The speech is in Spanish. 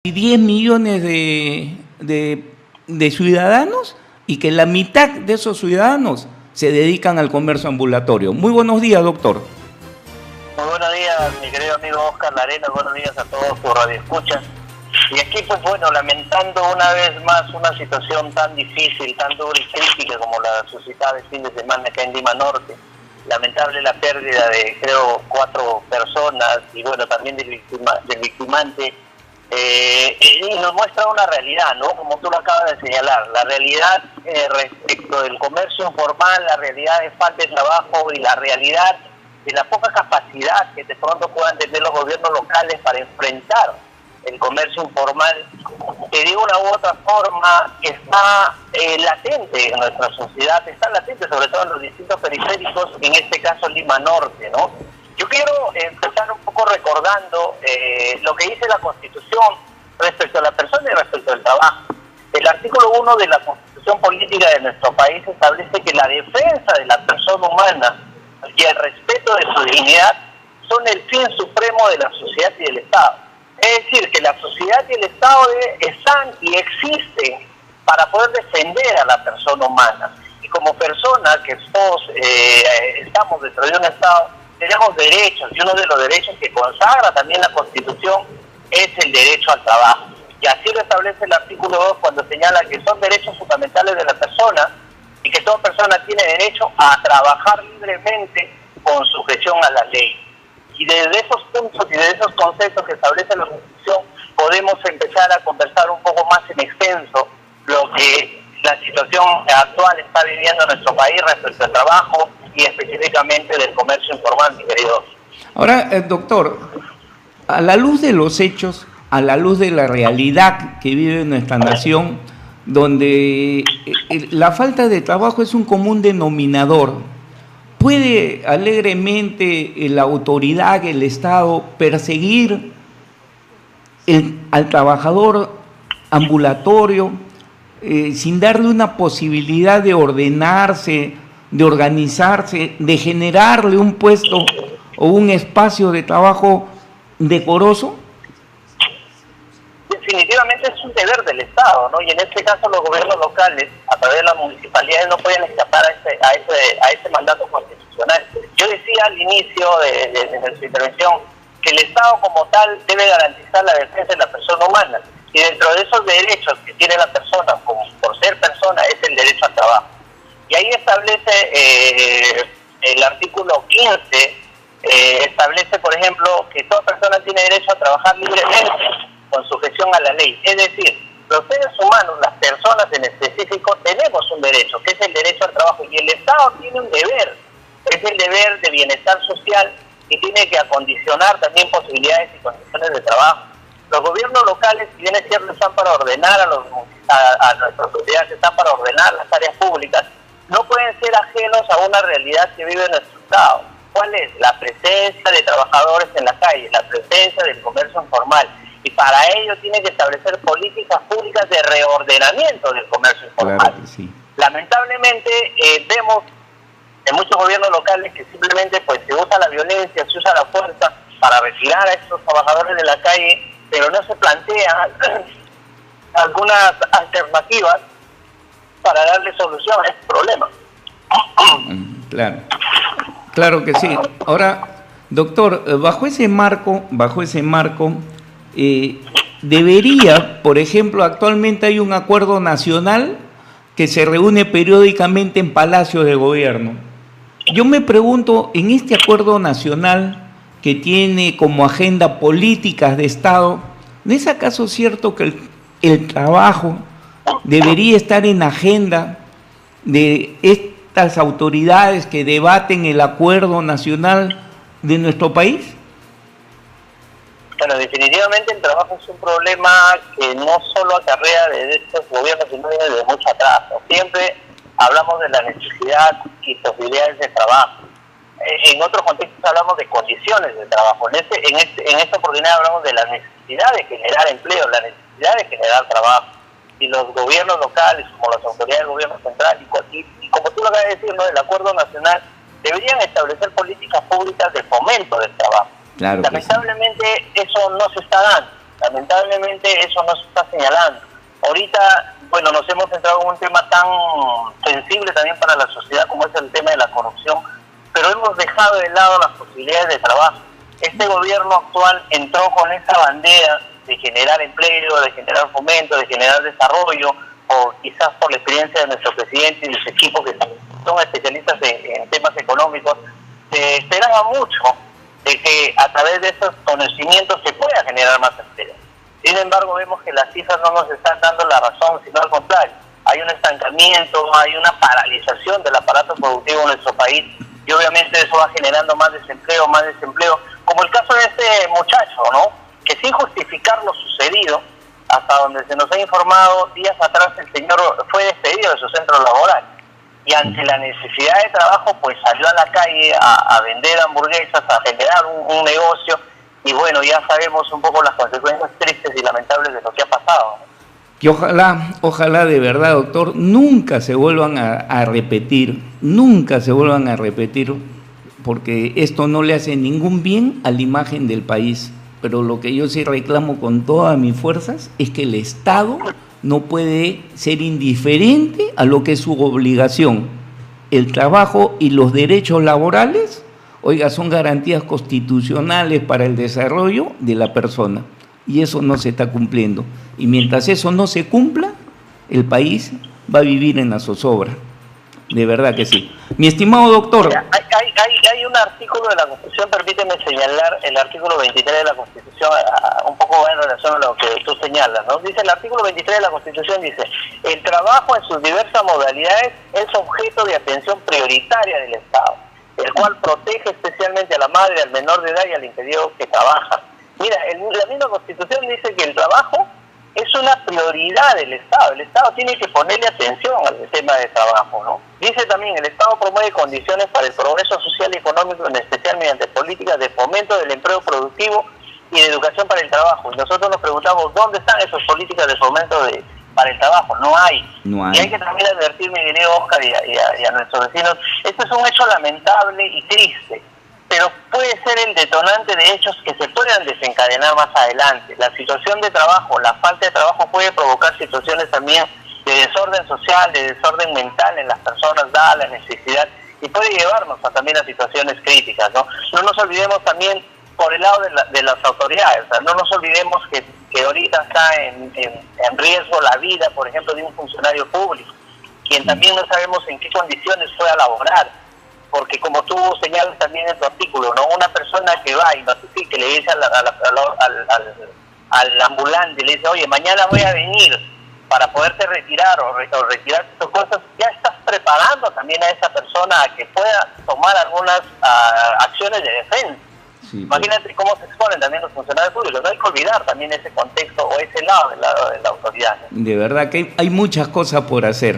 10 millones de ciudadanos y que la mitad de esos ciudadanos se dedican al comercio ambulatorio. Muy buenos días, doctor. Muy buenos días, mi querido amigo Oscar Larena, buenos días a todos por radioescuchas. Y aquí, pues bueno, lamentando una vez más una situación tan difícil, tan dura y crítica como la suscitada el fin de semana acá en Lima Norte. Lamentable la pérdida de, creo, 4 personas y bueno, también del victimante. Y nos muestra una realidad, ¿no? Como tú lo acabas de señalar, la realidad respecto del comercio informal, la realidad de falta de trabajo y la realidad de la poca capacidad que de pronto puedan tener los gobiernos locales para enfrentar el comercio informal, que de una u otra forma está latente en nuestra sociedad, está latente sobre todo en los distritos periféricos, en este caso Lima Norte, ¿no? Yo quiero empezar un poco recordando lo que dice la Constitución respecto a la persona y respecto al trabajo. El artículo 1 de la Constitución Política de nuestro país establece que la defensa de la persona humana y el respeto de su dignidad son el fin supremo de la sociedad y del Estado. Es decir, que la sociedad y el Estado están y existen para poder defender a la persona humana. Y como personas que todos estamos dentro de un Estado, tenemos derechos, y uno de los derechos que consagra también la Constitución es el derecho al trabajo. Y así lo establece el artículo 2 cuando señala que son derechos fundamentales de la persona y que toda persona tiene derecho a trabajar libremente con sujeción a la ley. Y desde esos puntos y desde esos conceptos que establece la Constitución podemos empezar a conversar un poco más en extenso lo que la situación actual está viviendo en nuestro país respecto al trabajo y específicamente del comercio informal, mi querido. Ahora, doctor, a la luz de los hechos, a la luz de la realidad que vive nuestra nación, donde la falta de trabajo es un común denominador, ¿puede alegremente la autoridad, el Estado, perseguir al trabajador ambulatorio sin darle una posibilidad de ordenarse, de organizarse, de generarle un puesto o un espacio de trabajo decoroso? Definitivamente es un deber del Estado, ¿no? Y en este caso los gobiernos locales, a través de las municipalidades, no pueden escapar a ese mandato constitucional. Yo decía al inicio de su intervención que el Estado como tal debe garantizar la defensa de la persona humana. Y dentro de esos derechos que tiene la persona, como por ser persona, es el derecho al trabajo. Y ahí establece el artículo 15, establece, por ejemplo, que toda persona tiene derecho a trabajar libremente con sujeción a la ley. Es decir, los seres humanos, las personas en específico, tenemos un derecho, que es el derecho al trabajo. Y el Estado tiene un deber, es el deber de bienestar social y tiene que acondicionar también posibilidades y condiciones de trabajo. Los gobiernos locales, si bien es cierto, están para ordenar a nuestra sociedad, están para ordenar las áreas públicas, no pueden ser ajenos a una realidad que vive nuestro Estado. ¿Cuál es? La presencia de trabajadores en la calle, la presencia del comercio informal. Y para ello tiene que establecer políticas públicas de reordenamiento del comercio informal. Claro que sí. Lamentablemente vemos en muchos gobiernos locales que simplemente pues se usa la violencia, se usa la fuerza para retirar a estos trabajadores de la calle, pero no se plantean algunas alternativas para darle solución a este problema. Claro que sí. Ahora, doctor, bajo ese marco, debería, por ejemplo, actualmente hay un acuerdo nacional que se reúne periódicamente en palacios de gobierno. Yo me pregunto, en este acuerdo nacional que tiene como agenda políticas de Estado, ¿no es acaso cierto que el trabajo debería estar en agenda de estas autoridades que debaten el acuerdo nacional de nuestro país? Bueno, definitivamente el trabajo es un problema que no solo acarrea de estos gobiernos, sino desde mucho atrás, ¿no? Siempre hablamos de la necesidad y posibilidades de trabajo. En otros contextos hablamos de condiciones de trabajo. En esta oportunidad hablamos de la necesidad de generar empleo, la necesidad de generar trabajo. Y los gobiernos locales, como las autoridades del gobierno central, y como tú lo acabas de decir, ¿no?, el acuerdo nacional, deberían establecer políticas públicas de fomento del trabajo. Claro. Lamentablemente eso no se está dando. Lamentablemente eso no se está señalando. Ahorita, bueno, nos hemos centrado en un tema tan sensible también para la sociedad como es el tema de la corrupción, pero hemos dejado de lado las posibilidades de trabajo. Este gobierno actual entró con esa bandera de generar empleo, de generar fomento, de generar desarrollo, o quizás por la experiencia de nuestro presidente y de su equipo, que son especialistas en temas económicos. Se esperaba mucho de que a través de esos conocimientos se pueda generar más empleo. Sin embargo, vemos que las cifras no nos están dando la razón, sino al contrario. Hay un estancamiento, hay una paralización del aparato productivo en nuestro país, y obviamente eso va generando más desempleo, como el caso de este muchacho, ¿no? Que sin justificar lo sucedido, hasta donde se nos ha informado, días atrás el señor fue despedido de su centro laboral, y ante la necesidad de trabajo pues salió a la calle a vender hamburguesas, a generar un negocio, y bueno, ya sabemos un poco las consecuencias tristes y lamentables de lo que ha pasado. Que ojalá de verdad, doctor, nunca se vuelvan a repetir, porque esto no le hace ningún bien a la imagen del país. Pero lo que yo sí reclamo con todas mis fuerzas es que el Estado no puede ser indiferente a lo que es su obligación. El trabajo y los derechos laborales, oiga, son garantías constitucionales para el desarrollo de la persona, y eso no se está cumpliendo. Y mientras eso no se cumpla, el país va a vivir en la zozobra. De verdad que sí. Mi estimado doctor. Mira, hay un artículo de la Constitución, permíteme señalar el artículo 23 de la Constitución, un poco en relación a lo que tú señalas, ¿no? Dice el artículo 23 de la Constitución, dice: el trabajo en sus diversas modalidades es objeto de atención prioritaria del Estado, el cual protege especialmente a la madre, al menor de edad y al impedido que trabaja. Mira, la misma Constitución dice que el trabajo es una prioridad del Estado. El Estado tiene que ponerle atención al tema de trabajo, ¿no? Dice también: el Estado promueve condiciones para el progreso social y económico, en especial mediante políticas de fomento del empleo productivo y de educación para el trabajo. Y nosotros nos preguntamos, ¿dónde están esas políticas de fomento para el trabajo? No hay. Y hay que también advertir, mi querido Oscar, y a nuestros vecinos, esto es un hecho lamentable y triste, pero puede ser el detonante de hechos que se puedan desencadenar más adelante. La situación de trabajo, la falta de trabajo puede provocar situaciones también de desorden social, de desorden mental en las personas, dada la necesidad, y puede llevarnos también a situaciones críticas, ¿no? No nos olvidemos también por el lado de las autoridades, o sea, no nos olvidemos que ahorita está en riesgo la vida, por ejemplo, de un funcionario público, quien también no sabemos en qué condiciones pueda laborar. Porque como tú señalas también en tu artículo, ¿no? Una persona que va y notifica, le dice al ambulante, le dice: oye, mañana voy a venir para poderte retirar o retirar tus cosas, ya estás preparando también a esa persona a que pueda tomar algunas acciones de defensa. Sí, imagínate cómo se exponen también los funcionarios públicos. No hay que olvidar también ese contexto o ese lado del lado de la autoridad, ¿no? De verdad que hay muchas cosas por hacer.